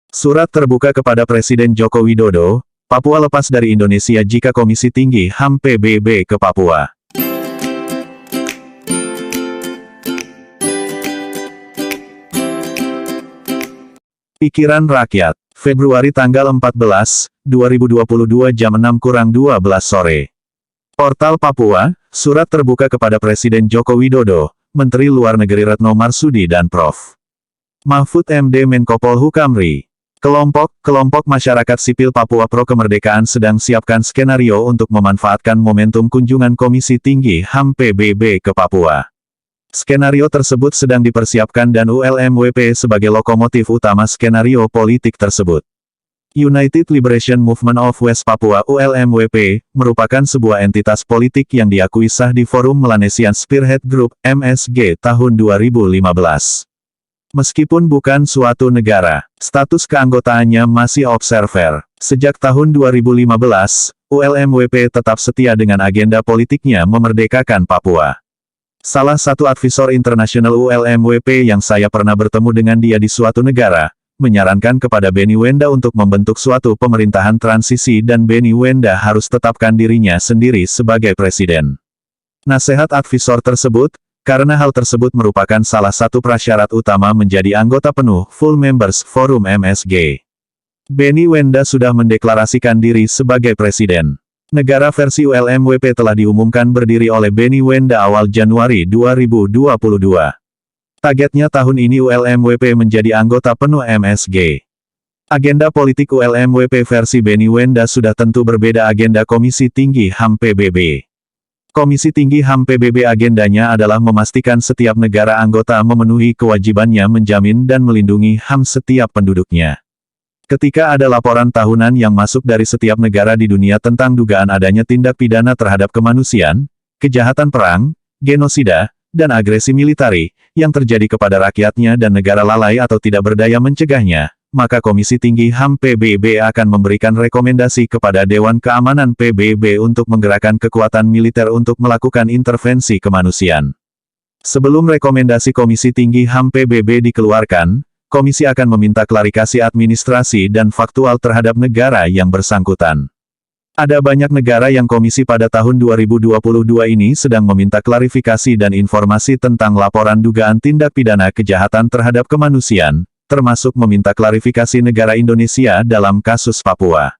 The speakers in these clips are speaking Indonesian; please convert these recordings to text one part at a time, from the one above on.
Surat terbuka kepada Presiden Joko Widodo, Papua lepas dari Indonesia jika Komisi Tinggi HAM PBB ke Papua. Pikiran Rakyat, Februari tanggal 14, 2022 jam 6:12 sore. Portal Papua, surat terbuka kepada Presiden Joko Widodo, Menteri Luar Negeri Retno Marsudi dan Prof. Mahfud MD Menko Polhukam RI. Kelompok masyarakat sipil Papua Pro Kemerdekaan sedang siapkan skenario untuk memanfaatkan momentum kunjungan Komisi Tinggi HAM PBB ke Papua. Skenario tersebut sedang dipersiapkan dan ULMWP sebagai lokomotif utama skenario politik tersebut. United Liberation Movement of West Papua (ULMWP) merupakan sebuah entitas politik yang diakui sah di Forum Melanesian Spearhead Group (MSG) tahun 2015. Meskipun bukan suatu negara, status keanggotaannya masih observer. Sejak tahun 2015, ULMWP tetap setia dengan agenda politiknya memerdekakan Papua. Salah satu advisor internasional ULMWP yang saya pernah bertemu dengan dia di suatu negara, menyarankan kepada Benny Wenda untuk membentuk suatu pemerintahan transisi dan Benny Wenda harus tetapkan dirinya sendiri sebagai presiden. Nasihat advisor tersebut, karena hal tersebut merupakan salah satu prasyarat utama menjadi anggota penuh Full Members Forum MSG. Benny Wenda sudah mendeklarasikan diri sebagai presiden. Negara versi ULMWP telah diumumkan berdiri oleh Benny Wenda awal Januari 2022. Targetnya tahun ini ULMWP menjadi anggota penuh MSG. Agenda politik ULMWP versi Benny Wenda sudah tentu berbeda agenda Komisi Tinggi HAM PBB. Komisi Tinggi HAM PBB agendanya adalah memastikan setiap negara anggota memenuhi kewajibannya menjamin dan melindungi HAM setiap penduduknya. Ketika ada laporan tahunan yang masuk dari setiap negara di dunia tentang dugaan adanya tindak pidana terhadap kemanusiaan, kejahatan perang, genosida, dan agresi militari, yang terjadi kepada rakyatnya dan negara lalai atau tidak berdaya mencegahnya, maka Komisi Tinggi HAM PBB akan memberikan rekomendasi kepada Dewan Keamanan PBB untuk menggerakkan kekuatan militer untuk melakukan intervensi kemanusiaan. Sebelum rekomendasi Komisi Tinggi HAM PBB dikeluarkan, Komisi akan meminta klarifikasi administrasi dan faktual terhadap negara yang bersangkutan. Ada banyak negara yang Komisi pada tahun 2022 ini sedang meminta klarifikasi dan informasi tentang laporan dugaan tindak pidana kejahatan terhadap kemanusiaan, termasuk meminta klarifikasi negara Indonesia dalam kasus Papua.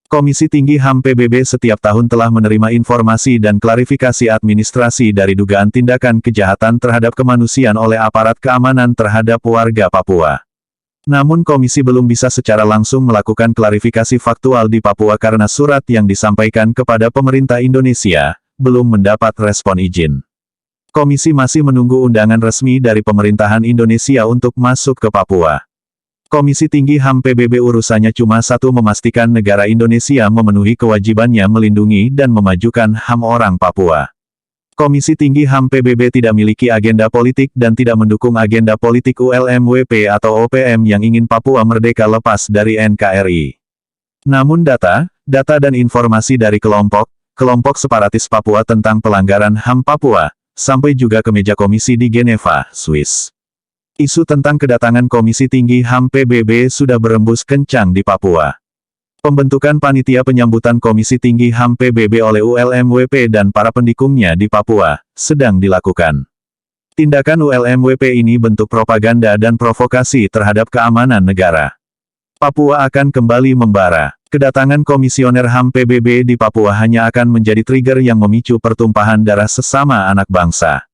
Komisi Tinggi HAM PBB setiap tahun telah menerima informasi dan klarifikasi administrasi dari dugaan tindakan kejahatan terhadap kemanusiaan oleh aparat keamanan terhadap warga Papua. Namun Komisi belum bisa secara langsung melakukan klarifikasi faktual di Papua karena surat yang disampaikan kepada pemerintah Indonesia belum mendapat respon izin. Komisi masih menunggu undangan resmi dari pemerintahan Indonesia untuk masuk ke Papua. Komisi Tinggi HAM PBB urusannya cuma satu, memastikan negara Indonesia memenuhi kewajibannya melindungi dan memajukan HAM orang Papua. Komisi Tinggi HAM PBB tidak memiliki agenda politik dan tidak mendukung agenda politik ULMWP atau OPM yang ingin Papua merdeka lepas dari NKRI. Namun data dan informasi dari kelompok separatis Papua tentang pelanggaran HAM Papua, sampai juga ke meja komisi di Geneva, Swiss. Isu tentang kedatangan Komisi Tinggi HAM PBB sudah berembus kencang di Papua. Pembentukan panitia penyambutan Komisi Tinggi HAM PBB oleh ULMWP dan para pendukungnya di Papua sedang dilakukan. Tindakan ULMWP ini bentuk propaganda dan provokasi terhadap keamanan negara. Papua akan kembali membara. Kedatangan komisioner HAM PBB di Papua hanya akan menjadi trigger yang memicu pertumpahan darah sesama anak bangsa.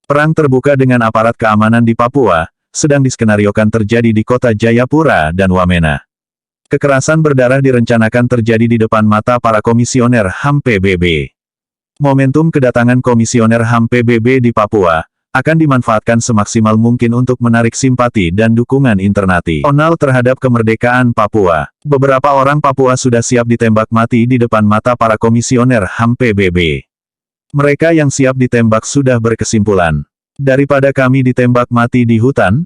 Perang terbuka dengan aparat keamanan di Papua sedang diskenariokan terjadi di kota Jayapura dan Wamena. Kekerasan berdarah direncanakan terjadi di depan mata para komisioner HAM PBB. Momentum kedatangan komisioner HAM PBB di Papua akan dimanfaatkan semaksimal mungkin untuk menarik simpati dan dukungan internasional terhadap kemerdekaan Papua. Beberapa orang Papua sudah siap ditembak mati di depan mata para komisioner HAM PBB. Mereka yang siap ditembak sudah berkesimpulan. Daripada kami ditembak mati di hutan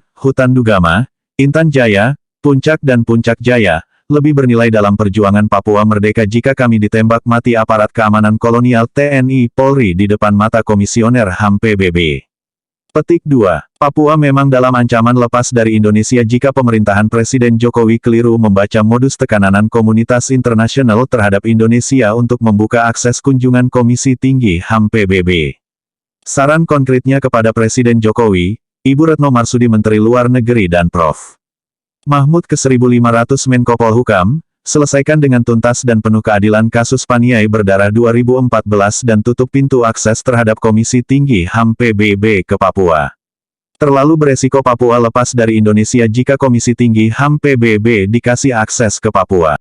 Dugama, Intan Jaya, Puncak dan Puncak Jaya, lebih bernilai dalam perjuangan Papua merdeka jika kami ditembak mati aparat keamanan kolonial TNI Polri di depan mata komisioner HAM PBB. Petik 2. Papua memang dalam ancaman lepas dari Indonesia jika pemerintahan Presiden Jokowi keliru membaca modus tekanan komunitas internasional terhadap Indonesia untuk membuka akses kunjungan Komisi Tinggi HAM PBB. Saran konkretnya kepada Presiden Jokowi, Ibu Retno Marsudi Menteri Luar Negeri dan Prof. Mahmud ke-1500 Menko Polhukam, selesaikan dengan tuntas dan penuh keadilan kasus Paniai berdarah 2014 dan tutup pintu akses terhadap Komisi Tinggi HAM PBB ke Papua. Terlalu beresiko Papua lepas dari Indonesia jika Komisi Tinggi HAM PBB dikasih akses ke Papua.